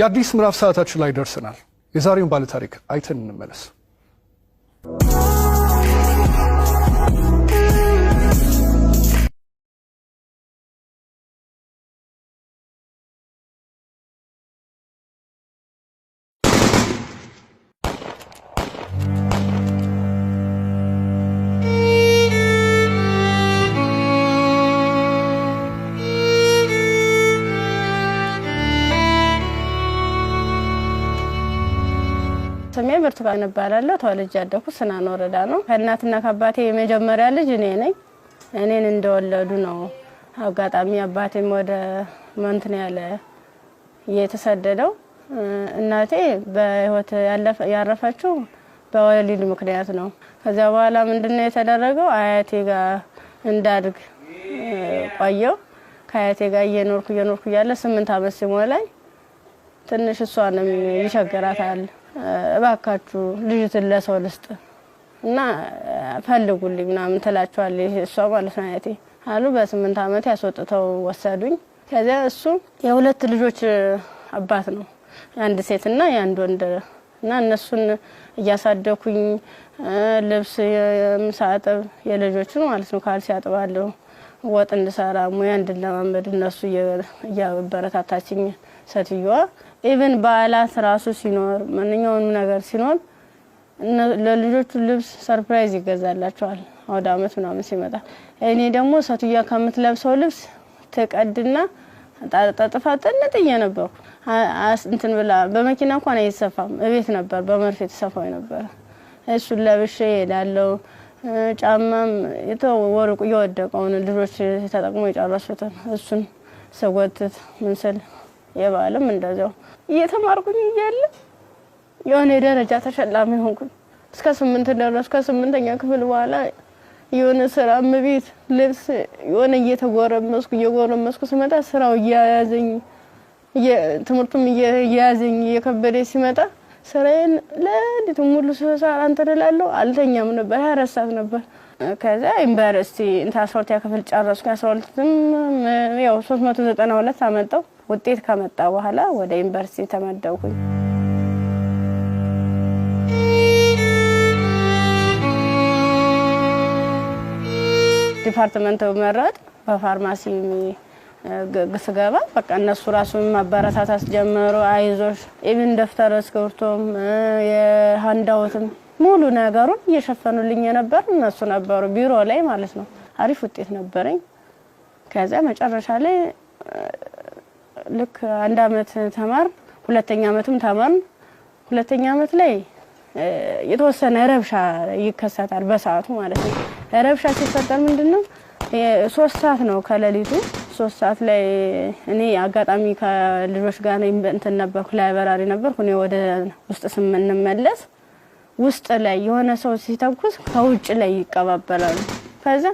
የአዲስ ምዕራፍ ሰዓታችን ላይ ደርሰናል። የዛሬውን ባለ ታሪክ አይተን እንመለስ። ስሜ ብርቱካን እባላለሁ። ተወልጄ ያደኩት ስናን ወረዳ ነው። ከእናትና ከአባቴ የመጀመሪያ ልጅ እኔ ነኝ። እኔን እንደወለዱ ነው አጋጣሚ አባቴም ወደ መንትን ያለ የተሰደደው። እናቴ በህይወት ያረፈችው በወሊድ ምክንያት ነው። ከዛ በኋላ ምንድነው የተደረገው? አያቴ ጋር እንዳድግ ቆየው። ከአያቴ ጋር እየኖርኩ ያለ 8 አመት ሲሞላኝ ትንሽ እሷንም ይቸግራታል። እባካችሁ ልጅትን ለሰው ልስጥ እና ፈልጉልኝ ምናምን ትላቸዋለች እሷ ማለት ነው አያቴ አሉ። በ8 አመት ያስወጥተው ወሰዱኝ። ከዚያ እሱ የሁለት ልጆች አባት ነው፣ አንድ ሴትና አንድ ወንድ እና እነሱን እያሳደኩኝ ልብስ የምሳጠብ የልጆችን ማለት ነው ካልሲ ያጥባለሁ፣ ወጥ እንድሰራ ሙያ እንድለማመድ እነሱ እያበረታታችኝ ሴትዮዋ ኢቭን በዓላት ራሱ ሲኖር ማንኛውንም ነገር ሲኖር ለልጆቹ ልብስ ሰርፕራይዝ ይገዛላቸዋል ወደ አመት ምናምን ሲመጣ። እኔ ደግሞ ሴትዮዋ ከምትለብሰው ልብስ ተቀድና ተጣጣፋጥነት እየነበርኩ እንትን ብላ በመኪና እንኳን አይሰፋም እቤት ነበር በመርፌ ተሰፋው ነበር። እሱን ለብሼ እሄዳለሁ። ጫማም የተወርቁ የወደቀውን ልጆች ተጠቅሞ የጨረሱትን እሱን ሰጎትት ምንስል የባለም እንደዛው እየተማርኩኝ እያለ የሆነ ደረጃ ተሸላሚ ሆንኩኝ። እስከ 8 ደረስኩ። ከ8ኛ ክፍል በኋላ የሆነ ስራ ምቢት ልብስ የሆነ እየተጎረመስኩ ስመጣ ስራው እያያዘኝ ትምህርቱም እያያዘኝ የከበደ ሲመጣ ስራዬን ለዲቱ ሙሉ ሰዓት አንተደላለሁ አልተኛም ነበር 24 ሰዓት ነበር። ከዛ ዩኒቨርሲቲ እንታሶርቲያ ክፍል ጨረስኩ። 12ም ያው 392 አመጣው። ውጤት ከመጣ በኋላ ወደ ዩኒቨርሲቲ ተመደብኩኝ። ዲፓርትመንት መረጥ በፋርማሲ ስገባ በቃ እነሱ ራሱን ማበረታታት ጀመሩ። አይዞሽ ኢቭን ደፍተር እስክሪብቶም የሃንዳውትም ሙሉ ነገሩን እየሸፈኑልኝ ነበር እነሱ ነበሩ ቢሮ ላይ ማለት ነው። አሪፍ ውጤት ነበረኝ። ከዛ መጨረሻ ላይ ልክ 1 አመት ተማር፣ 2ኛ አመትም ተማር። 2ኛ አመት ላይ የተወሰነ ረብሻ ይከሰታል በሰዓቱ ማለት ነው። ረብሻ ሲፈጠር ምንድነው 3 ሰዓት ነው ከሌሊቱ 3 ሰዓት ላይ እኔ አጋጣሚ ከልጆች ጋር እንትን ነበርኩ ላይብራሪ ነበርኩ። እኔ ወደ ውስጥ ስንመለስ ውስጥ ላይ የሆነ ሰው ሲተኩስ ከውጭ ላይ ይቀባበላሉ። ከዛ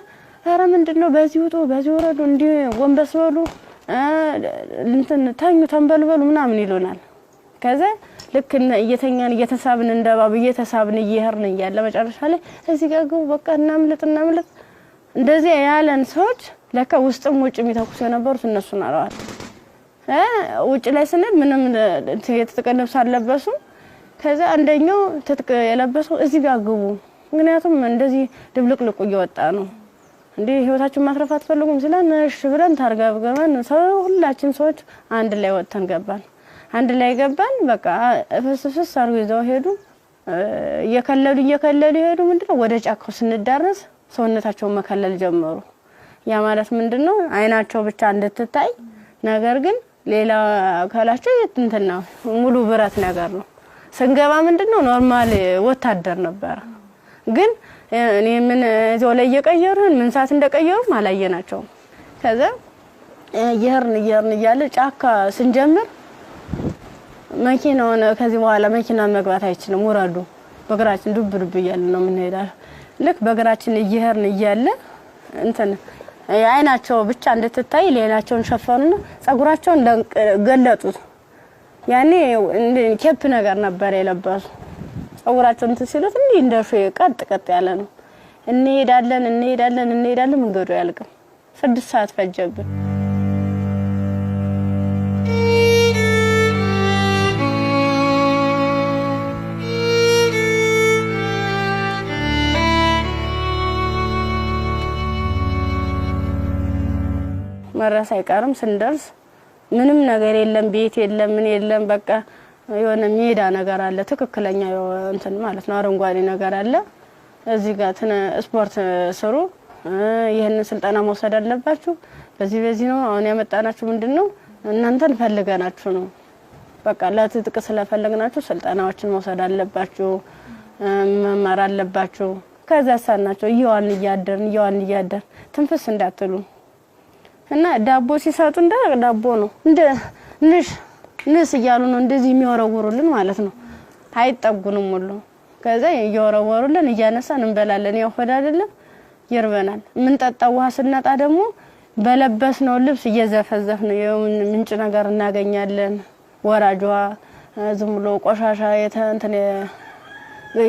ኧረ ምንድነው በዚህ ውጡ በዚህ ወረዱ እንዲ ወንበስ በሉ እንትን ታኙ ተንበልበሉ ምናምን ይሉናል። ከዛ ልክ እየተኛን እየተሳብን እንደባብ እየተሳብን እየሄርን ያለ መጨረሻ ላይ እዚህ ጋር ግቡ በቃ እናምልጥ እንደዚህ ያለን ሰዎች ለካ ውስጥም ውጭም ይተኩስ የነበሩት እነሱ ናራዋል። ውጭ ላይ ስንል ምንም የተጠቀለብስ አለበሱ። ከዛ አንደኛው ትጥቅ የለበሰው እዚህ ጋር ግቡ ምክንያቱም እንደዚህ ድብልቅልቁ እየወጣ ነው እንዴ ህይወታችን ማትረፍ አትፈልጉም ሲለን እሺ ብለን ታርጋብገን ሁላችን ሰዎች አንድ ላይ ወጥተን ገባን። አንድ ላይ ገባን። በቃ ፍስፍስ አርጎ ይዘው ሄዱ። እየከለሉ ሄዱ። ምንድነው ወደ ጫካው ስንዳረስ ሰውነታቸው መከለል ጀመሩ። ያ ማለት ምንድነው አይናቸው ብቻ እንድትታይ ነገር ግን ሌላ አካላቸው እንትና ሙሉ ብረት ነገር ነው። ስንገባ ምንድነው ኖርማል ወታደር ነበር። ግን እኔ ምን እዚው ላይ እየቀየሩን ምን ሰዓት እንደቀየሩ ማላየናቸው። ከዛ ይሄርን እያለ ጫካ ስንጀምር መኪናውን ከዚህ በኋላ መኪና መግባት አይችልም ወራዱ በግራችን ዱብ ይያለ ነው የምንሄዳው። ልክ በግራችን እየሄርን እያለ እንትን አይናቸው ብቻ እንድትታይ ሌላቸውን ሸፈኑና ጸጉራቸውን ገለጡት። ያኔ ኬፕ ነገር ነበር የለበሱ። ጸጉራቸውን ሲሉት እንደሹ ቀጥ ያለ ነው። እንሄዳለን መንገዱ ያልቅም። 6 ሰዓት ፈጀብን። መረስ አይቀርም ስንደርስ ምንም ነገር የለም ቤት የለም ምን የለም በቃ የሆነ ሜዳ ነገር አለ ትክክለኛ እንትን ማለት ነው አረንጓዴ ነገር አለ እዚህ ጋር ስፖርት ስሩ ይሄን ስልጠና መውሰድ አለባችሁ በዚህ ነው አሁን ያመጣናችሁ ምንድነው እናንተን ፈልገናችሁ ነው በቃ ለትጥቅ ስለፈለግናችሁ ስልጠናዎችን መውሰድ አለባችሁ መማር አለባችሁ ከዛ ሳናቸው ይዋል እያደር ትንፍስ እንዳትሉ እና ዳቦ ሲሰጡ እንደ ዳቦ ነው እንደ ንስ ይያሉ ነው እንደዚህ የሚወረውሩልን ማለት ነው አይጠጉንም ሁሉ ከዛ ይወረውሩልን እያነሳን እንበላለን ያው ሆድ አይደለም ይርበናል ምን ጠጣው ውሃ ስናጣ ደግሞ በለበስ ነው ልብስ እየዘፈዘፍን ምንጭ ነገር እናገኛለን ወራጅዋ ዝም ብሎ ቆሻሻ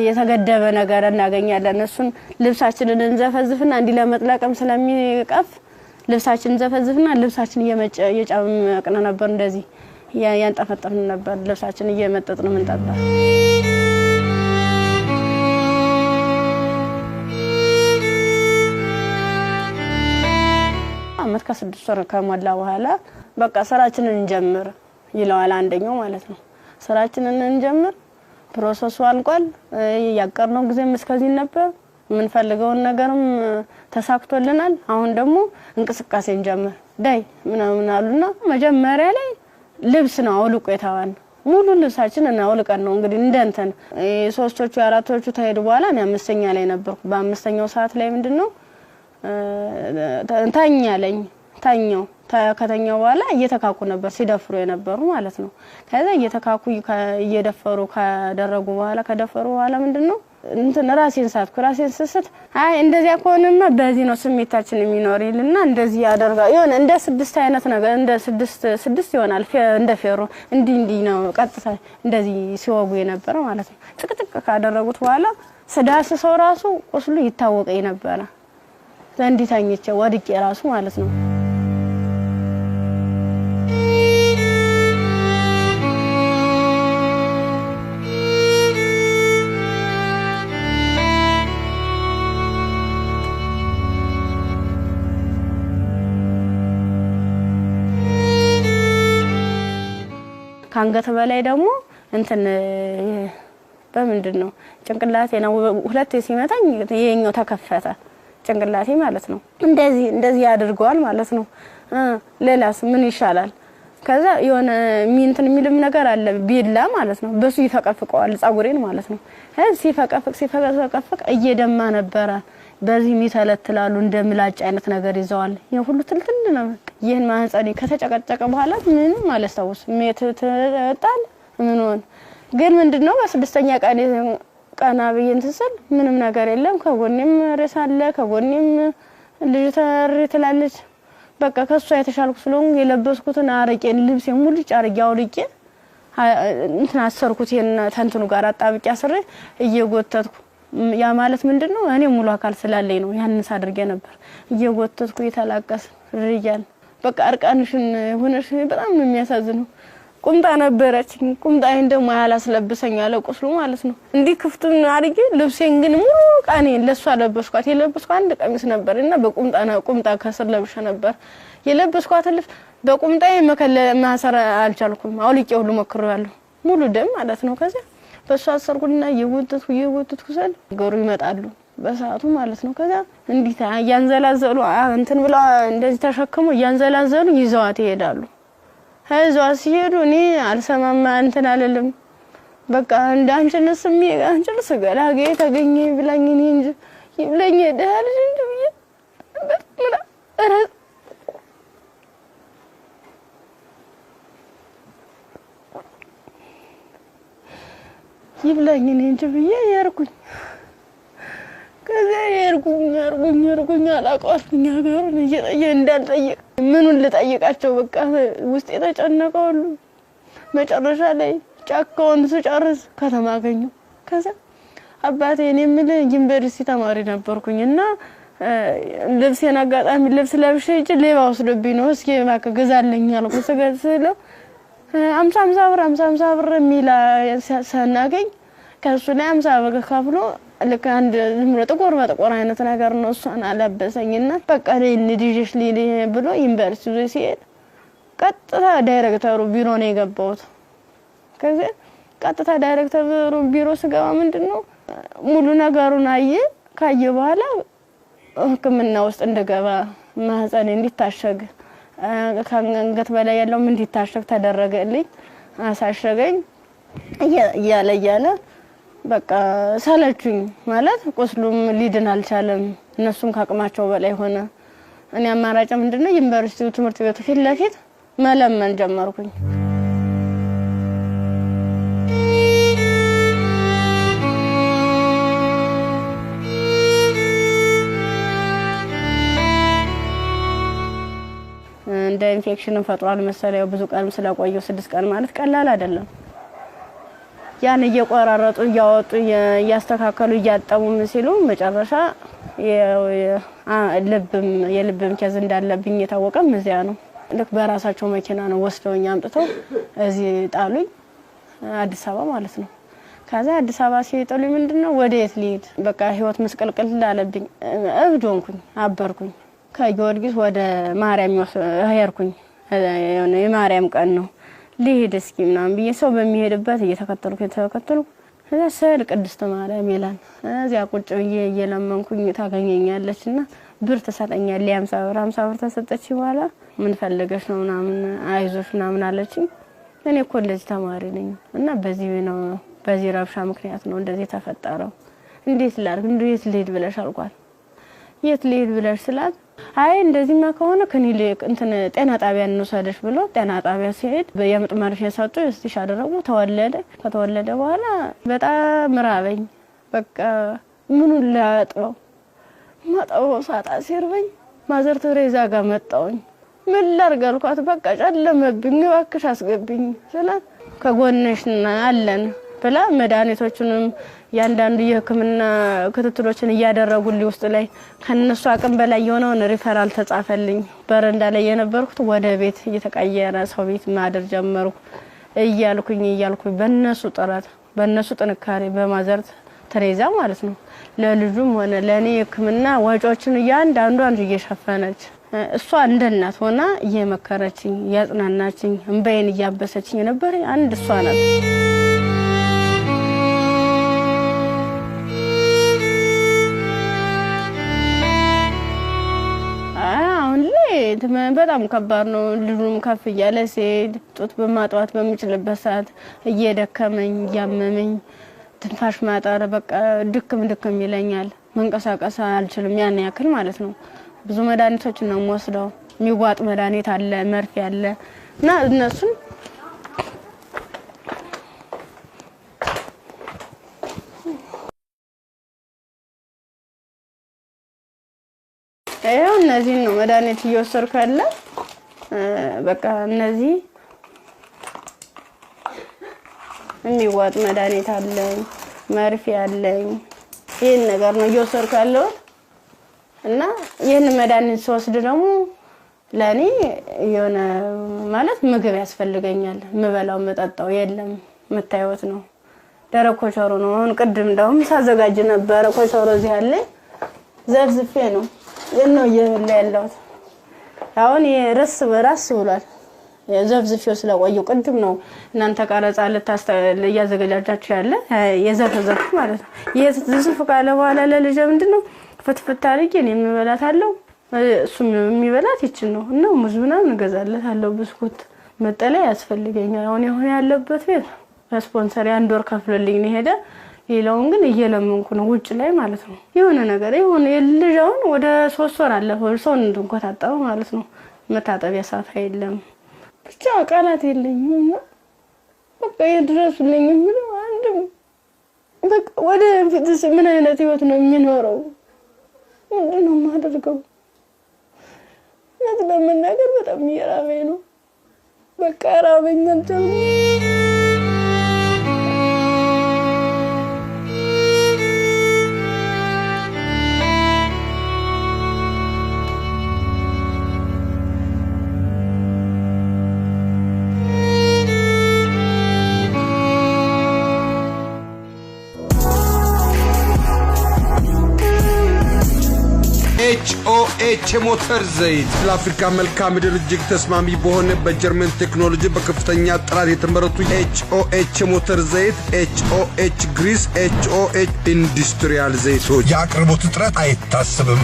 የተገደበ ነገር እናገኛለን እሱን ልብሳችንን እንዘፈዝፍና እንዲ ለመጥለቅም ስለሚቀፍ ልብሳችንን ዘፈዝፍና ልብሳችን እየጫመቅነ ነበር እንደዚህ ያንጠፈጠፍን ነበር ልብሳችን እየመጠጥን ምንጠጣ አመት ከ6 ወር ከሞላ በኋላ በቃ ስራችንን እንጀምር ይላል አንደኛው ማለት ነው ስራችንን እንጀምር ፕሮሰሱ አልቋል ያቀርነው ጊዜም እስከዚህ ነበር ምን ፈልገውን ነገርም ተሳክቶልናል አሁን ደግሞ እንቅስቃሴ እንጀምር ዳይ ምናምን አሉና መጀመሪያ ላይ ልብስ ነው አውልቆ የታዋን ሙሉ ልብሳችንን አውልቀን ነው እንግዲህ እንደንተን ሶስቶቹ አራቶቹ ተሄዱ በኋላ ነው አምስተኛ ላይ ነበርኩ በአምስተኛው ሰዓት ላይ ምንድነው ታኛው ከተኛው በኋላ እየተካኩ ነበር ሲደፍሩ የነበሩ ማለት ነው ከዛ እየተካኩ እየደፈሩ ካደረጉ በኋላ ከደፈሩ በኋላ ምንድነው እንትን ራሴን ስስት አይ እንደዚያ ከሆነማ በዚህ ነው ስሜታችን የሚኖርልና እንደዚህ ያደርጋ ይሆን እንደ 6 አይነት ነገር እንደ 6 ይሆናል እንደ ፌሮ እንዲ ነው ቀጥታ እንደዚህ ሲወጉ የነበረ ማለት ነው ጥቅጥቅ ካደረጉት በኋላ ስዳስ ሰው ራሱ ቁስሉ ይታወቀኝ ነበር ዘንዲታኝቼ ወድቄ ራሱ ማለት ነው ካንገት በላይ ደግሞ እንትን በምንድነው ጭንቅላቴ ነው ሁለት ሲመታኝ ይሄኛው ተከፈተ ጭንቅላቴ ማለት ነው እንደዚህ ያድርጓል ማለት ነው ሌላስ ምን ይሻላል ከዛ የሆነ ሚንትን የሚልም ነገር አለ ቢላ ማለት ነው በሱ ይፈቀፍቀዋል ጻጉሬን ማለት ነው ሲፈቀፍቅ እየደማ ነበር በዚህ ሚተለትላሉ እንደምላጭ አይነት ነገር ይዘዋል የሁሉ ትልትል ነው ይሄን ማህፀኔ ከተጨቀጨቀ በኋላ ምንም አላስታውስ ሜትተጣል ምን ሆነ ግን ምንድነው በስድስተኛ ቀና በየንተሰል ምንም ነገር የለም ከጎኔም ረሳለ ከጎኔም ልጅ ተርትላለች በቃ ከሷ የተሻልኩ ስለሆነ የለበስኩትን አረቄን ልብሴን ሙሉ ጫርጌ አውልቄ እንትን አሰርኩት ተንትኑ ጋር አጣብቄ አስሬ እየጎተትኩ ያ ማለት ምንድነው እኔ ሙሉ አካል ስላለኝ ነው ያንስ አድርጌ ነበር እየጎተትኩ ይተላቀስ ርያል በቃ አርቃንሽን ሆነሽ በጣም የሚያሳዝነው ቁምጣ ነበረች ቁምጣዬን ደግሞ ያላስለብሰኝ አለ ቁስሉ ማለት ነው እንዲ ክፍቱን አርጌ ልብሴን ግን ሙሉ ቃኔን ለሷ ለበስኳት የለበስኳት አንድ ቀሚስ ነበርና ቁምጣ ከስር ለብሼ ነበር የለበስኳት ልብስ በቁምጣዬ ማሰር አልቻልኩም አውልቄ ሁሉ ሞክሬያለሁ ሙሉ ደም ማለት ነው ከዛ በሷ አሰርኩና የወጥቱ ሰል ገሩ ይመጣሉ በሰዓቱ ማለት ነው ከዛ እንዲታ ያንዘላዘሉ እንትን ብላ እንደዚህ ተሸክሙ ያንዘላዘሉ ይዘዋት ይሄዳሉ ሀይዟ ሲሄዱ እኔ አልሰማማ እንትን አለለም በቃ እንዳንችልስ አንችልስ ገላጌ ተገኘ ብላኝ እኔ እንጂ ይብለኝ ደህል እንጂ በጥምራ ይብለኝ እኔ እንጂ ብዬ ያርኩኝ ከዛ ያርኩኝ አላቋልኝ ሀገሩን እንዳልጠየቅ ምኑን ልጠይቃቸው በቃ ውስጥ የተጨነቀው ሁሉ መጨረሻ ላይ ጫካውን ስጨርስ ከተማ አገኘሁ ከዛ አባቴ እኔ ምን ዩኒቨርሲቲ ተማሪ ነበርኩኝና ልብሴን አጋጣሚ ልብስ ለብሼ እጅ ሌባ ወስዶብኝ ነው እስኪ ማከ ገዛልኝ አልኩ ስገዝለው 50 ብር ሚላ ሰናገኝ ከሱ ላይ 50 ብር ከፍሎ ልክ አንድ ዝምሮ ጥቁር በጥቁር አይነት ነገር ነው እሷን አለበሰኝና በቃ ልጅሽ ሊሊ ብሎ ዩኒቨርሲቲ ሲሄድ ቀጥታ ዳይሬክተሩ ቢሮ ነው የገባሁት። ከዛ ቀጥታ ዳይሬክተሩ ቢሮ ስገባ ምንድነው ሙሉ ነገሩን ካየ በኋላ ህክምና ውስጥ እንደገባ ማህፀን እንዲታሸግ ከአንገት በላይ ያለው እንዲታሸግ ተደረገልኝ። አሳሸገኝ እያለ በቃ ሰለቹኝ ማለት ቁስሉም ሊድን አልቻለም። እነሱም ካቅማቸው በላይ ሆነ። እኔ አማራጭ ምንድነው ዩኒቨርሲቲው ትምህርት ቤቱ ፊት ለፊት መለመን ጀመርኩኝ። እንደ ኢንፌክሽን ፈጥሯል መሰለኝ ብዙ ቀን ስለቆየው 6 ቀን ማለት ቀላል አይደለም። ያን እየቆራረጡ እያወጡ እያስተካከሉ እያጠሙ ሲሉ መጨረሻ የልብም ኬዝ እንዳለብኝ የታወቀም እዚያ ነው። ልክ በራሳቸው መኪና ነው ወስደውኝ አምጥተው እዚህ ጣሉኝ አዲስ አበባ ማለት ነው። ከዛ አዲስ አበባ ሲጥሉኝ ምንድነው ወዴት ልሂድ በቃ ህይወት መስቀልቅል እንዳለብኝ እብድ ሆንኩኝ አበርኩኝ። ከጊዮርጊስ ወደ ማርያም ሄድኩኝ። የማርያም ቀን ነው ልሂድ እስኪ ምናምን ብዬ ሰው በሚሄድበት እየተከተልኩ እዛ ስዕል ቅድስት ማርያም ይላል እዚያ ቁጭ ብዬ እየለመንኩኝ ታገኘኛለችና ብር ተሰጠኛለች 50 ብር ተሰጠች። በኋላ ምን ፈልገሽ ነው ምናምን አይዞሽ ምናምን አለችኝ። እኔ ኮሌጅ ተማሪ ነኝ እና በዚህ ረብሻ ምክንያት ነው እንደዚህ ተፈጠረው። እንዴት ላድርግ እንዴት ልሂድ ብለሽ አልኳት። የት ልሂድ ብለሽ ስላት አይ እንደዚህማ ከሆነ ከኒልክ እንትን ጤና ጣቢያ እንወሰደሽ ብሎ ጤና ጣቢያ ሲሄድ የምጥ መርፌ ሰጡ እስቲሽ አደረጉ። ከተወለደ በኋላ በጣም ራበኝ። በቃ ምኑን ላጥበው ማጣው ሳጣ ሲርበኝ ማዘር ተሬዛ ጋር መጣውኝ። ምን ላድርግ አልኳት። በቃ ጨለመብኝ እባክሽ አስገብኝ ስላት ከጎንሽ አለን ብላ መድኃኒቶቹንም ያንዳንዱ የህክምና ክትትሎችን እያደረጉልኝ ውስጥ ላይ ከነሱ አቅም በላይ የሆነውን ሪፈራል ተጻፈልኝ። በረንዳ ላይ የነበርኩት ወደ ቤት እየተቀየረ ሰው ቤት ማደር ጀመርኩ። እያልኩኝ በእነሱ ጥረት በእነሱ ጥንካሬ በማዘር ተሬዛ ማለት ነው ለልጁም ሆነ ለኔ ህክምና ወጪዎችን ያንዳንዱ እየሸፈነች እሷ እንደ እናት ሆና እየመከረችኝ ያጽናናችኝ እንባዬን እያበሰችኝ ነበር። አንድ እሷ ናት። በጣም ከባድ ነው። ልጁም ከፍ እያለ ሲሄድ ጡት በማጥዋት በሚችልበት ሰዓት እየደከመኝ እያመመኝ ትንፋሽ ማጠር በቃ ድክም ይለኛል። መንቀሳቀስ አልችልም ያን ያክል ማለት ነው። ብዙ መድኃኒቶች ነው የምወስደው። የሚዋጥ መድኃኒት አለ መርፌ አለ እና እነሱን እነዚህ ነው መድኃኒት እየወሰድኩ ያለ በቃ እነዚህ የሚዋጥ መድኃኒት አለኝ መርፌ አለኝ። ይሄን ነገር ነው እየወሰድኩ ያለው እና ይሄን መድኃኒት ስወስድ ደግሞ ለኔ የሆነ ማለት ምግብ ያስፈልገኛል። ምበላው መጠጣው የለም መታየት ነው። ደረቅ ኮቾሮ ነው። አሁን ቅድም እንደውም ሳዘጋጅ ነበር ኮቾሮ እዚህ አለ ዘብዝፌ ነው የነው ያለው። አሁን የራስ በራስ ይውላል የዘብዝፌው ስለቆየው ቅድም ነው እናንተ ቀረጻ ያዘጋጃችሁ ያለ የዘፈዘፍ ማለት ነው። የዘፈዘፍ ካለ በኋላ ለልጅ ምንድነው ፍትፍት አድርጌ እኔ የምበላታለሁ እሱም የሚበላት ይችል ነው እና ሙዝብና እንገዛለታለሁ። ብስኩት መጠለያ ያስፈልገኛል። አሁን ያለበት ቤት ስፖንሰር አንድ ወር ከፍሎልኝ ነው ሄደ። ሌላውን ግን እየለመንኩ ነው ውጭ ላይ ማለት ነው። የሆነ ነገር የልጅውን ወደ 3 ወር አለፈው ሰው እንድንቆጣጣው ማለት ነው። መታጠቢያ ሰዓት አይደለም ብቻ ቃላት የለኝም። በቃ የድረሱልኝ ምን አንድም በቃ ወደ ፊትስ ምን አይነት ህይወት ነው የሚኖረው? ምንድነው ማደርገው? ለምን ነገር በጣም ይራበኝ ነው። በቃ ራበኝ እንትን ኤች ሞተር ዘይት ለአፍሪካ መልክዓ ምድር እጅግ ተስማሚ በሆነ በጀርመን ቴክኖሎጂ በከፍተኛ ጥራት የተመረቱ ኤች ሞተር ዘይት ኤች ግሪስ ኤች ኢንዱስትሪያል ዘይቶች የአቅርቦት እጥረት አይታሰብም።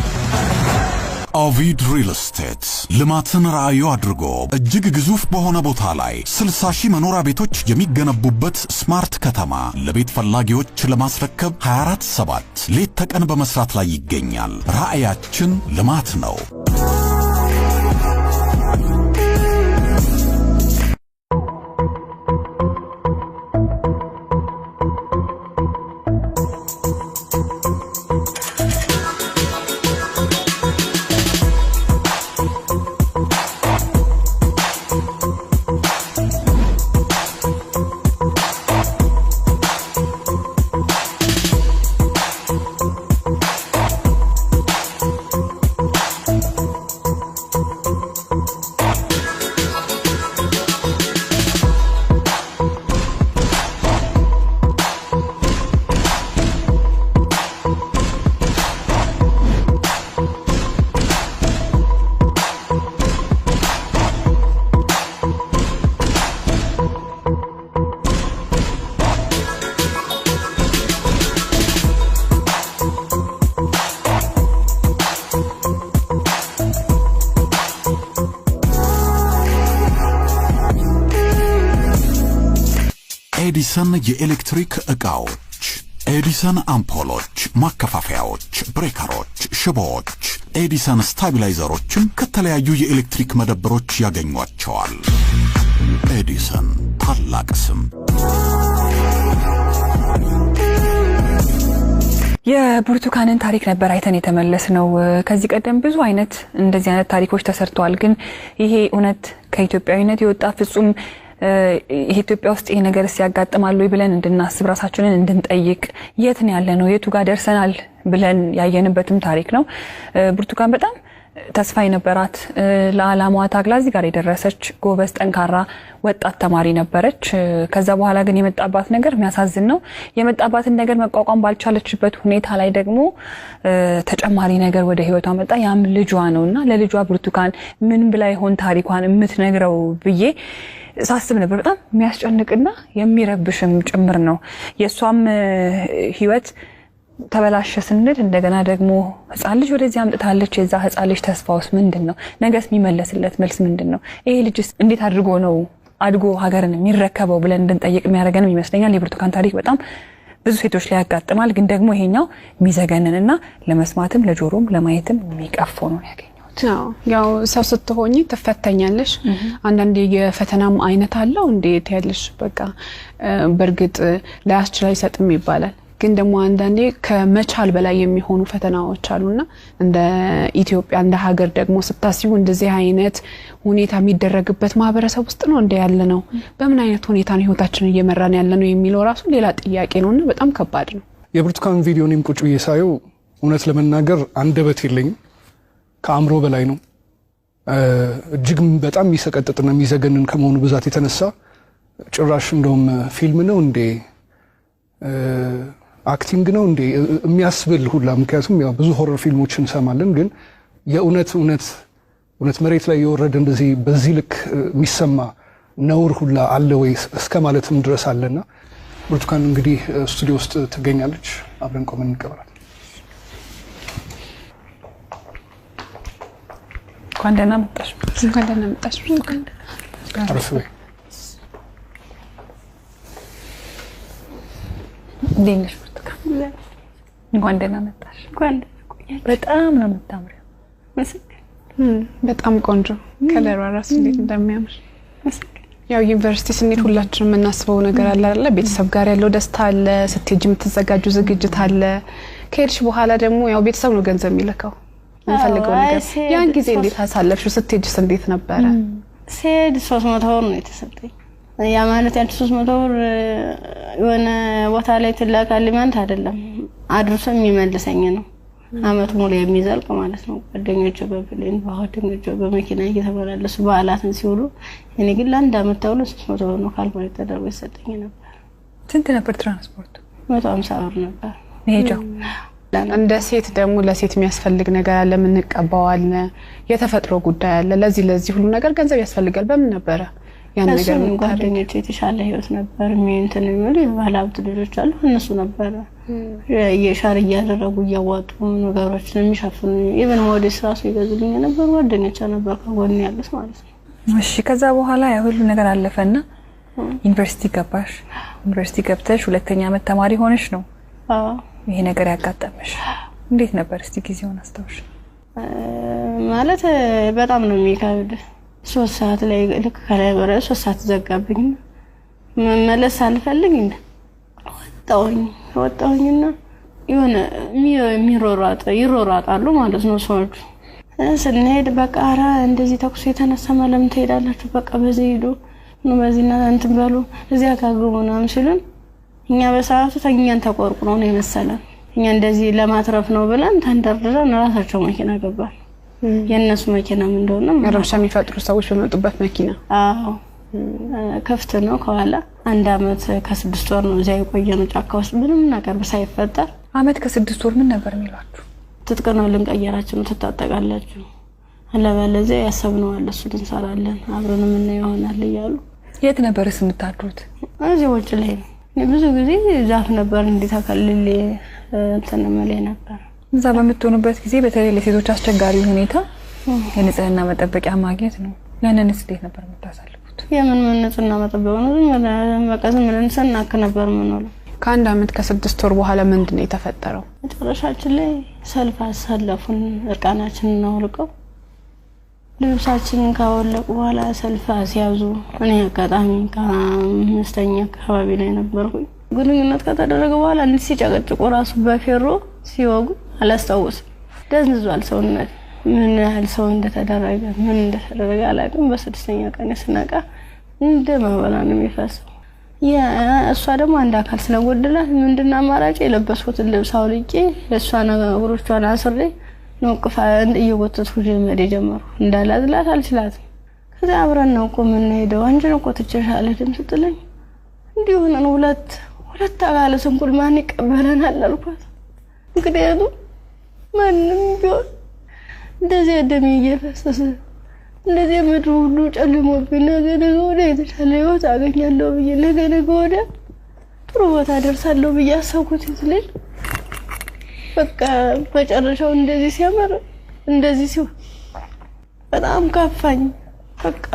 ኦቪድ ሪል ስቴት ልማትን ራዕዩ አድርጎ እጅግ ግዙፍ በሆነ ቦታ ላይ 60,000 መኖሪያ ቤቶች የሚገነቡበት ስማርት ከተማ ለቤት ፈላጊዎች ለማስረከብ 24/7 ሌት ተቀን በመስራት ላይ ይገኛል። ራዕያችን ልማት ነው። ኤዲሰን የኤሌክትሪክ ዕቃዎች፣ ኤዲሰን አምፖሎች፣ ማከፋፈያዎች፣ ብሬከሮች፣ ሽቦዎች፣ ኤዲሰን ስታቢላይዘሮችን ከተለያዩ የኤሌክትሪክ መደብሮች ያገኟቸዋል። ኤዲሰን ታላቅ ስም። የብርቱካንን ታሪክ ነበር አይተን የተመለስነው። ከዚህ ቀደም ብዙ አይነት እንደዚህ አይነት ታሪኮች ተሰርተዋል። ግን ይሄ እውነት ከኢትዮጵያዊነት የወጣ ፍጹም ኢትዮጵያ ውስጥ ይሄ ነገር ሲያጋጥማሉ ብለን እንድናስብ ራሳችንን እንድንጠይቅ የት ነው ያለነው የቱ ጋር ደርሰናል ብለን ያየንበትም ታሪክ ነው። ብርቱካን በጣም ተስፋ የነበራት ለዓላማዋ ታግላ እዚህ ጋር የደረሰች ጎበዝ ጠንካራ ወጣት ተማሪ ነበረች። ከዛ በኋላ ግን የመጣባት ነገር የሚያሳዝን ነው። የመጣባትን ነገር መቋቋም ባልቻለችበት ሁኔታ ላይ ደግሞ ተጨማሪ ነገር ወደ ህይወቷ መጣ። ያም ልጇ ነውና ለልጇ ብርቱካን ምን ብላ ይሆን ታሪኳን የምትነግረው ብዬ ሳስብ ነበር። በጣም የሚያስጨንቅና የሚረብሽም ጭምር ነው። የሷም ህይወት ተበላሸ ስንል እንደገና ደግሞ ህፃን ልጅ ወደዚህ አምጥታለች። የዛ ህፃን ልጅ ተስፋውስ ምንድነው? ነገስ የሚመለስለት መልስ ምንድነው? ይሄ ልጅስ እንዴት አድርጎ ነው አድጎ ሀገርን የሚረከበው ብለን እንድንጠይቅ የሚያደርገን ይመስለኛል። የብርቱካን ታሪክ በጣም ብዙ ሴቶች ላይ ያጋጥማል። ግን ደግሞ ይሄኛው የሚዘገንንና ለመስማትም ለጆሮም ለማየትም የሚቀፍ ነው ያገኘው። ያው ሰው ስትሆኚ ተፈተኛለሽ። አንዳንዴ የፈተናም አይነት አለው እንዴት ያለሽ በቃ በርግጥ ላያስችል አይሰጥም ይባላል። ግን ደግሞ አንዳንዴ ከመቻል በላይ የሚሆኑ ፈተናዎች አሉና እንደ ኢትዮጵያ እንደ ሀገር ደግሞ ስታስቡ እንደዚህ አይነት ሁኔታ የሚደረግበት ማህበረሰብ ውስጥ ነው እንደ ያለ ነው። በምን አይነት ሁኔታ ነው ህይወታችንን እየመራን ያለ ነው የሚለው ራሱ ሌላ ጥያቄ ነውና በጣም ከባድ ነው። የብርቱካን ቪዲዮንም ቁጭ እየሳየው እውነት ለመናገር አንደበት የለኝም። ከአምሮ በላይ ነው። እጅግ በጣም የሚሰቀጥጥና የሚዘገንን ከመሆኑ ብዛት የተነሳ ጭራሽ እንደውም ፊልም ነው እንዴ አክቲንግ ነው እንዴ የሚያስብል ሁላ። ምክንያቱም ያው ብዙ ሆረር ፊልሞችን እንሰማለን፣ ግን የእውነት መሬት ላይ የወረደ እንደዚህ በዚህ ልክ የሚሰማ ነውር ሁላ አለ ወይ እስከ ማለትም ድረስ አለና ብርቱካን እንግዲህ ስቱዲዮ ውስጥ ትገኛለች። አብረን ቆመን እንቀበላለን። እንኳን ደህና መጣሽ። እንኳን ደህና መጣሽ ብርቱካን። አረፍ በይ። እንዴት ብርቱካን? እንኳን ደህና መጣሽ። በጣም ነው የምታምሪው። በጣም ቆንጆ ከለሯ ራሱ እንዴት እንደሚያምር። ያው ዩኒቨርሲቲ ስንሄድ ሁላችንም የምናስበው ነገር አለ አይደል? ቤተሰብ ጋር ያለው ደስታ አለ፣ ስትሄጂ የምትዘጋጁ ዝግጅት አለ። ከሄድሽ በኋላ ደግሞ ያው ቤተሰብ ነው ገንዘብ የሚልከው እንፈልገው ነገር። ያን ጊዜ እንዴት አሳለፍሽው? ስትሄጂስ እንዴት ነበረ? ስሄድ 300 ብር ነው የተሰጠኝ። ያ ማለት ያን 300 ብር የሆነ ቦታ ላይ ትላካል ማለት አይደለም፣ አድርሶ የሚመልሰኝ ነው። አመት ሙሉ የሚዘልቅ ማለት ነው። ጓደኞቼ በፕሌን ጓደኞቼ በመኪና እየተመላለሱ በዓላትን ሲውሉ እኔ ግን ለአንድ አመት ተውሎ 300 ብር ነው ካልኩሌት ተደርጎ ይሰጠኝ ነበር። ስንት ነበር ትራንስፖርት? 150 ብር ነበር። ሄጃው እንደ ሴት ደግሞ ለሴት የሚያስፈልግ ነገር አለ ምን እንቀባዋለን የተፈጥሮ ጉዳይ አለ ለዚህ ሁሉ ነገር ገንዘብ ያስፈልጋል በምን ነበር ያን ነገር ምን ጓደኞቼ የተሻለ ህይወት ነበር እንትን የሚሉ ባለሀብት ልጆች አሉ እነሱ ነበር የሻር እያደረጉ እያዋጡ ነገሮችን የሚሸፍኑ ኢቭን ሞዴስ ራሱ ይገዙልኝ ነበር ጓደኞቼ ነበር ከጎን ያሉት ማለት ነው እሺ ከዛ በኋላ ያ ሁሉ ነገር አለፈና ዩኒቨርሲቲ ገባሽ ዩኒቨርሲቲ ገብተሽ ሁለተኛ ዓመት ተማሪ ሆነሽ ነው አዎ ይሄ ነገር ያጋጠመሽ እንዴት ነበር እስቲ ጊዜውን አስታውሽ ማለት በጣም ነው የሚከብድ 3 ሰዓት ላይ ልክ ከላይ ወረ 3 ሰዓት ዘጋብኝ መመለስ አልፈልግ እንደ ወጣሁኝና የሆነ ይሮራጣሉ ማለት ነው ሰዎች ስንሄድ በቃ አራ እንደዚህ ተኩስ የተነሳ ማለም ትሄዳላችሁ በቃ በዚህ ሄዱ ነው በዚህና እንትን በሉ እዚያ ካግቡና ሲሉን እኛ በሰዓቱ ተኛን ተቆርቁሮ ነው የመሰለን እኛ እንደዚህ ለማትረፍ ነው ብለን ተንደርድረን ራሳቸው መኪና ገባል የነሱ መኪና ምን እንደሆነ ረብሻ የሚፈጥሩ ሰዎች በመጡበት መኪና አዎ ከፍተ ነው ከኋላ 1 አመት ከ6 ወር ነው እዚያ የቆየነው ጫካ ውስጥ ምንም ነገር ሳይፈጠር አመት ከ6 ወር ምን ነበር የሚሏችሁ ትጥቀናው ልንቀየራችሁ ነው ተጣጣቃላችሁ አለበለዚያ ያሰብነው አለ እሱ እንሰራለን አብረን ምን ይሆናል ይያሉ የት ነበርስ የምታድሩት እዚህ ወጭ ላይ ብዙ ጊዜ ዛፍ ነበር እንዲታከልል ተነመለ ነበር እዛ በመጥቶንበት ጊዜ በተለይ ለሴቶች አስቸጋሪ ሁኔታ የንጽህና መጠበቂያ ማግኘት ነው ያንንስ እንዴት ነበር የምታሳልፉት የምን ንጽህና መጠበቂያ ነው መቀዝም ለንሰናክ ነበር ምንለው ከአንድ አመት ከ6 ወር በኋላ ምንድነው የተፈጠረው መጨረሻችን ላይ ሰልፍ አሳለፉን እርቃናችንን አውልቀው ልብሳችንን ካወለቁ በኋላ ሰልፍ አስያዙ እኔ አጋጣሚ ከአምስተኛ አካባቢ ላይ ነበርኩኝ ግንኙነት ከተደረገ በኋላ እንዲህ ሲጨቀጭቁ ራሱ በፌሮ ሲወጉ አላስታውስም ደንዝዟል ሰውነት ምን ያህል ሰው እንደተደረገ አላውቅም በስድስተኛ ቀን ስነቃ እንደማበላ ነው የሚፈሰው እሷ ደግሞ አንድ አካል ስለጎደላት ምንድነው አማራጭ የለበስኩትን ልብስ አውልቄ ለሷ ነገሮቿን አስሬ ነውቅፋ እየወተትኩ ጀመረ ጀመሩ እንዳላዝላት አልችላትም ከዛ አብረን ነው ቆመን ሄደው አንቺ ነው ቆጥቼሻለ ድምጽ ጥለኝ እንዲሁ ነው ሁለት አካለ ስንኩል ማን ይቀበለናል አልኳት እንግዲህ ማንም ቢሆን እንደዚህ ደም እየፈሰሰ እንደዚህ ምድሩ ሁሉ ጨልሞብኝ ነገ ወደ የተሻለ ህይወት አገኛለሁ ብዬ ነገ ወደ ጥሩ ቦታ ደርሳለሁ ብዬ አሰብኩት ይልል በቃ በጨረሻው እንደዚህ ሲያመር እንደዚህ ሲው በጣም ካፋኝ በቃ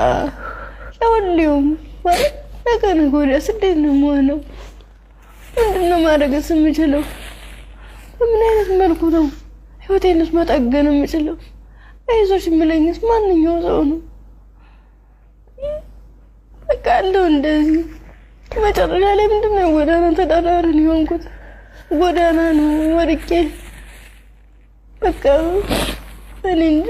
ለወሊውም ማለት ነገ ወደ ስደት ነው የምሆነው ምንድነው ማድረግስ የምችለው ምን አይነት መልኩ ነው ህይወቴንስ መጠገን የምችለው አይዞሽ የሚለኝስ ማንኛው ሰው ነው በቃ አለው እንደዚህ መጨረሻ ላይ ምንድነው ጎዳና ተዳዳሪን ይሆንኩት ጎዳና ነው ወድቄ በቃ እኔ እንጂ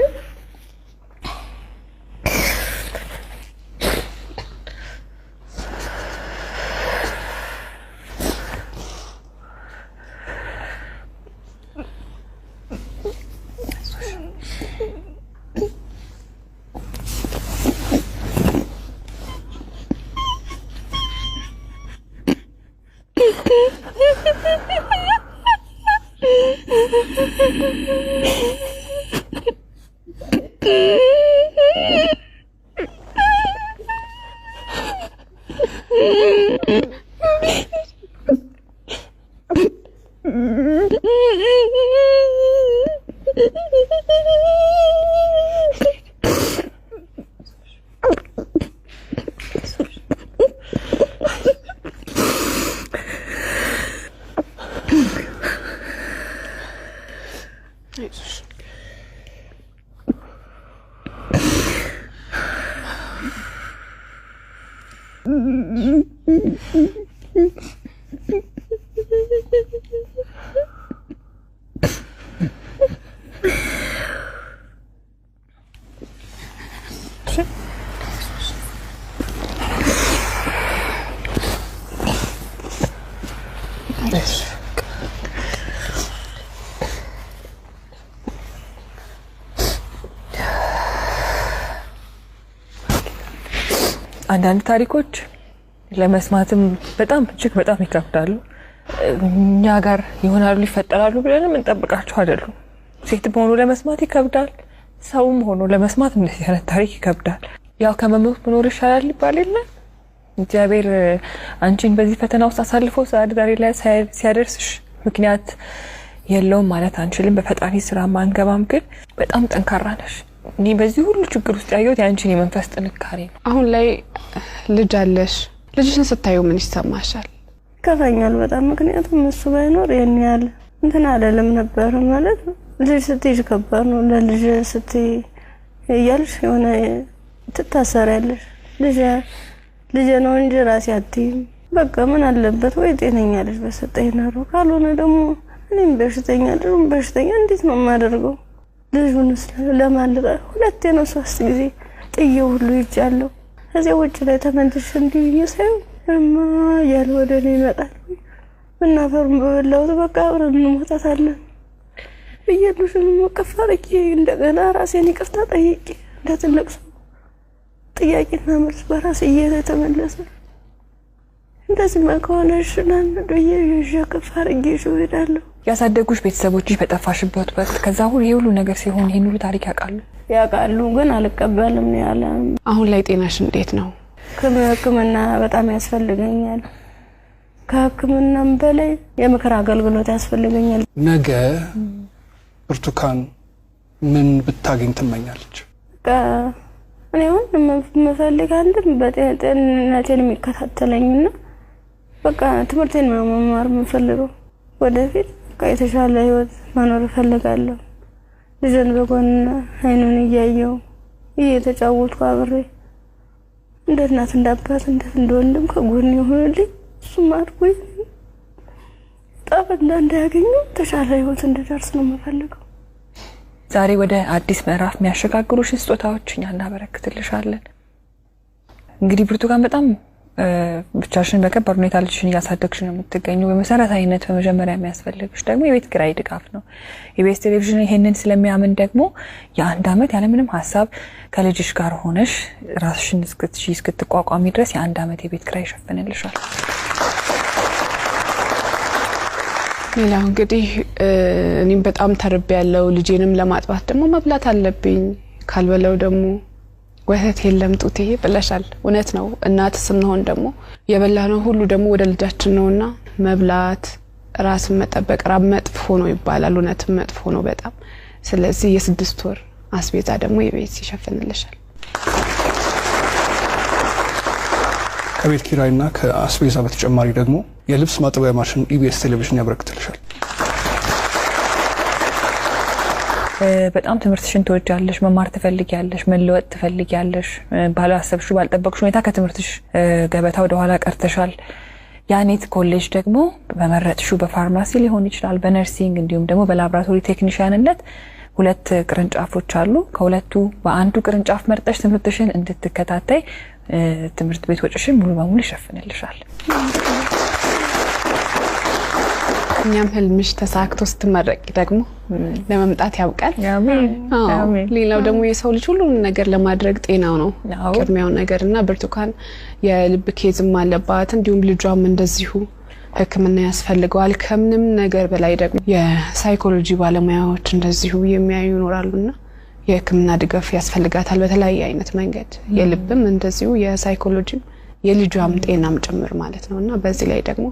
አንዳንድ ታሪኮች ለመስማትም በጣም እጅግ በጣም ይከብዳሉ እኛ ጋር ይሆናሉ ይፈጠራሉ ብለንም እንጠብቃቸው አይደሉም። ሴት ሆኖ ለመስማት ይከብዳል፣ ሰውም ሆኖ ለመስማት እንደዚህ አይነት ታሪክ ይከብዳል። ያው ከመሞት መኖር ይሻላል ይባል የለ። እግዚአብሔር አንቺን በዚህ ፈተና ውስጥ አሳልፎ ዛሬ ላይ ሲያደርስሽ ምክንያት የለውም ማለት አንችልም። በፈጣሪ ስራ ማንገባም፣ ግን በጣም ጠንካራ ነሽ። እኔ በዚህ ሁሉ ችግር ውስጥ ያየሁት ያንቺን የመንፈስ ጥንካሬ ነው። አሁን ላይ ልጅ አለሽ። ልጅሽን ስታዩ ምን ይሰማሻል? ከፋኛል በጣም። ምክንያቱም እሱ ባይኖር የኔ ያለ እንትን አይደለም ነበር ማለት ልጅ ስትይዥ ከባድ ነው። ለልጅ ስትይ እያልሽ የሆነ ትታሰሪያለሽ። ልጅ ነው እንጂ ራሴ አትይም። በቃ ምን አለበት ወይ ጤነኛ ልጅ በሰጠኝ ነው። ካልሆነ ደግሞ እኔም በሽተኛ እንዴት ነው የማደርገው? ልጁንስ ለማልቀ ሁለቴ ነው 3 ጊዜ ጥዬው ሁሉ ይጫለው። ከዚያ ውጭ ላይ ተመልሼ እንዲህ እየሳየው ያለ ወደ እኔ ይመጣል። እናፈሩን በበላሁት በቃ አብረን እንሞታታለን ብዬልሽም መቀፈርቂ እንደገና ራሴን ይቅርታ ጠይቄ እንደ ትልቅ ሰው ጥያቄና መልስ በራሴ እየተመለሰ እንደዚህ ከሆነሽ ለምንድነው የከፋርጌ እሄዳለሁ። ያሳደጉሽ ቤተሰቦችሽ በጠፋሽበት ወቅት ከዛ ሁሉ ነገር ሲሆን ይሄን ሁሉ ታሪክ ያውቃሉ፣ ግን አልቀበልም ነው ያለ። አሁን ላይ ጤናሽ እንዴት ነው? ሕክምና በጣም ያስፈልገኛል። ከሕክምናም በላይ የምክር አገልግሎት ያስፈልገኛል። ነገ ብርቱካን ምን ብታገኝ ትመኛለች? እኔ አሁን መፈልግ አንድም በጤንነቴን የሚከታተለኝና በቃ ትምህርቴን መማር የምፈልገው ወደፊት የተሻለ ህይወት መኖር እፈልጋለሁ። ልጅን በጎን አይኑን እያየው እየተጫወትኩ አብሬ እንደ እናት እንደ አባት እንደ ወንድም ከጎን ይሆንልኝ። እሱም አድርጎኝ ጠብ እንዳያገኙ ተሻለ ህይወት እንድደርስ ነው የምፈልገው። ዛሬ ወደ አዲስ ምዕራፍ የሚያሸጋግሩሽ ስጦታዎች እኛ እናበረክትልሻለን። እንግዲህ ብርቱካን በጣም ብቻሽን በከባድ ሁኔታ ልጅሽን እያሳደግሽ ነው የምትገኙ። በመሰረታዊነት በመጀመሪያ የሚያስፈልግሽ ደግሞ የቤት ኪራይ ድጋፍ ነው። ኢቢኤስ ቴሌቪዥን ይሄንን ስለሚያምን ደግሞ የ1 አመት ያለምንም ሀሳብ ከልጅሽ ጋር ሆነሽ ራስሽን እስክትቋቋሚ ድረስ የ1 አመት የቤት ኪራይ ይሸፍንልሻል። ሌላው እንግዲህ እኔም በጣም ተርቤያለሁ። ልጄንም ለማጥባት ደግሞ መብላት አለብኝ። ካልበለው ደግሞ ወተት የለም ጡቴ ብለሻል። እውነት ነው። እናት ስንሆን ደግሞ የበላነው ሁሉ ደግሞ ወደ ልጃችን ነውና መብላት፣ ራስን መጠበቅ መጥፎ ነው ይባላል። እውነትም መጥፎ ነው በጣም። ስለዚህ የ6 ወር አስቤዛ ደግሞ የቤት ይሸፍንልሻል። ከቤት ኪራይና ከአስቤዛ በተጨማሪ ደግሞ የልብስ ማጠቢያ ማሽን ኢቢኤስ ቴሌቪዥን ያበረክትልሻል። በጣም ትምህርትሽን ትወጃለሽ፣ መማር ትፈልጊያለሽ፣ መለወጥ ትፈልጊያለሽ። ባላሰብሽው ባልጠበቅሽው ሁኔታ ከትምህርትሽ ገበታ ወደ ኋላ ቀርተሻል። ያኔት ኮሌጅ ደግሞ በመረጥሽው በፋርማሲ ሊሆን ይችላል፣ በነርሲንግ እንዲሁም ደግሞ በላብራቶሪ ቴክኒሻንነት 2 ቅርንጫፎች አሉ። ከሁለቱ በአንዱ ቅርንጫፍ መርጠሽ ትምህርትሽን እንድትከታተይ ትምህርት ቤት ወጪሽን ሙሉ በሙሉ ይሸፍንልሻል። እኛም ህልምሽ ተሳክቶ ስትመረቂ ደግሞ ለመምጣት ያብቃል። አሜን። ሌላው ደግሞ የሰው ልጅ ሁሉ ነገር ለማድረግ ጤናው ነው ቅድሚያው ነገርና ብርቱካን የልብ ኬዝም አለባት፣ እንዲሁም ልጇም እንደዚሁ ሕክምና ያስፈልገዋል። ከምንም ነገር በላይ ደግሞ የሳይኮሎጂ ባለሙያዎች እንደዚሁ የሚያዩ ይኖራሉና የሕክምና ድጋፍ ያስፈልጋታል በተለያየ አይነት መንገድ። የልብም እንደዚሁ የሳይኮሎጂም የልጇም ጤናም ጭምር ማለት ነውና በዚህ ላይ ደግሞ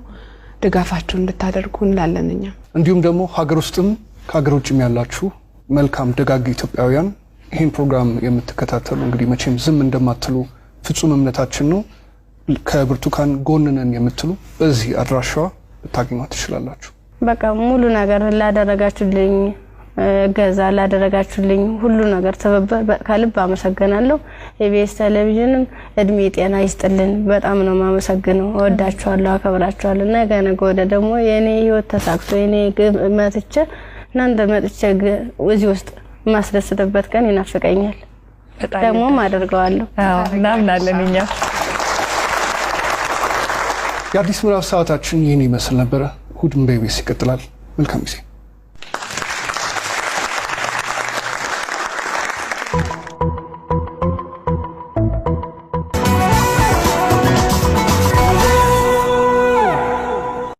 ድጋፋችሁን እንድታደርጉ እንላለንኛ። እንዲሁም ደግሞ ሀገር ውስጥም ከሀገር ውጭም ያላችሁ መልካም ደጋግ ኢትዮጵያውያን ይህን ፕሮግራም የምትከታተሉ እንግዲህ መቼም ዝም እንደማትሉ ፍጹም እምነታችን ነው። ከብርቱካን ጎን ነን የምትሉ በዚህ አድራሻዋ ልታገኟት ትችላላችሁ። በቃ ሙሉ ነገር ላደረጋችሁልኝ ገዛ ላደረጋችሁልኝ ሁሉ ነገር ተበበ ከልብ አመሰግናለሁ። ኢቢኤስ ቴሌቪዥንም እድሜ ጤና ይስጥልን። በጣም ነው ማመሰግነው። ወዳችኋለሁ፣ አከብራችኋለሁ። ነገ ወደ ደግሞ የኔ ህይወት ተሳክቶ የኔ መጥቼ እናንተ መጥቼ እዚህ ውስጥ ማስደስተበት ቀን ይናፍቀኛል። ደግሞ አደርገዋለሁ። እናምናለን እኛ። የአዲስ ምዕራፍ ሰዓታችን ይህን ይመስል ነበረ። እሑድም በኢቢኤስ ይቀጥላል። መልካም ጊዜ።